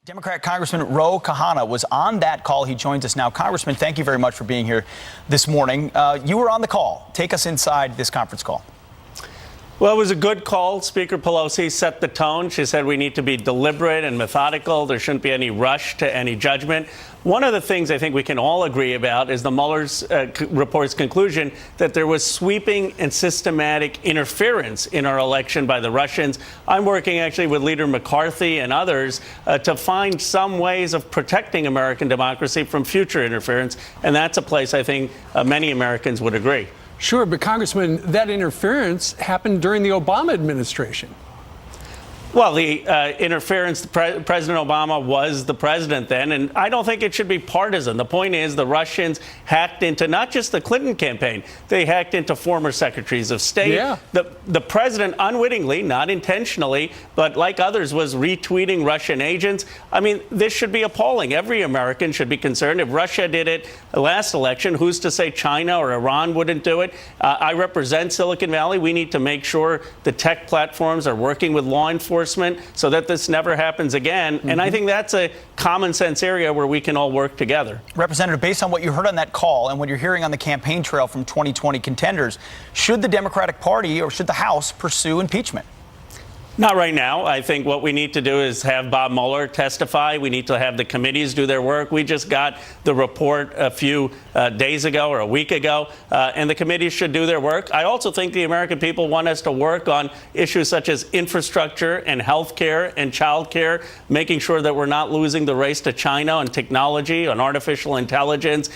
Democrat Congressman Khanna was on that call. He joins us now. Congressman, thank you very much for being here this morning. You were on the call. Take us inside this conference call. Well, it was a good call. Speaker Pelosi set the tone. She said we need to be deliberate and methodical. There shouldn't be any rush to any judgment. One of the things I think we can all agree about is the Mueller report's conclusion that there was sweeping and systematic interference in our election by the Russians. I'm working actually with Leader McCarthy and others to find some ways of protecting American democracy from future interference. And that's a place I think many Americans would agree. Sure, but Congressman, that interference happened during the Obama administration. Well, the interference, President Obama was the president then, and I don't think it should be partisan. The point is the Russians hacked into not just the Clinton campaign, they hacked into former secretaries of state. Yeah. The president unwittingly, not intentionally, but like others, was retweeting Russian agents. I mean, this should be appalling. Every American should be concerned. If Russia did it last election, who's to say China or Iran wouldn't do it? I represent Silicon Valley. We need to make sure the tech platforms are working with law enforcement so that this never happens again. And I think that's a common sense area where we can all work together. Representative, based on what you heard on that call and what you're hearing on the campaign trail from 2020 contenders, should the Democratic Party or should the House pursue impeachment? Not right now. I think what we need to do is have Bob Mueller testify. We need to have the committees do their work. We just got the report a few days ago or a week ago, and the committees should do their work. I also think the American people want us to work on issues such as infrastructure and health care and child care, making sure that we're not losing the race to China on technology, on artificial intelligence.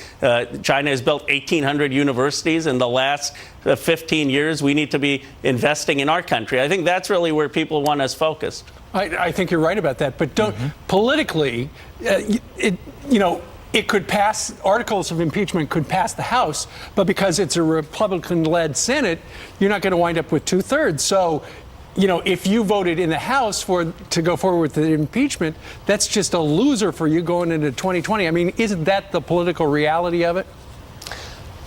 China has built 1,800 universities in the last 15 years. We need to be investing in our country. I think that's really where people want us focused. I think you're right about that, but don't politically, it could pass. Articles of impeachment could pass the House, but because it's a Republican-led Senate, you're not going to wind up with 2/3. So, if you voted in the House to go forward with the impeachment, that's just a loser for you going into 2020. I mean, isn't that the political reality of it?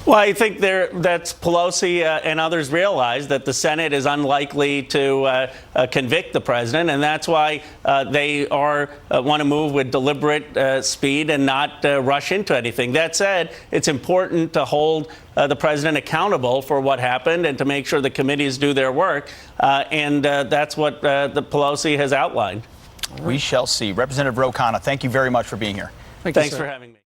Well, I think that's Pelosi and others realize that the Senate is unlikely to convict the president, and that's why they want to move with deliberate speed and not rush into anything. That said, it's important to hold the president accountable for what happened and to make sure the committees do their work, and that's what the Pelosi has outlined. We shall see. Representative Khanna, thank you very much for being here. Thanks for having me.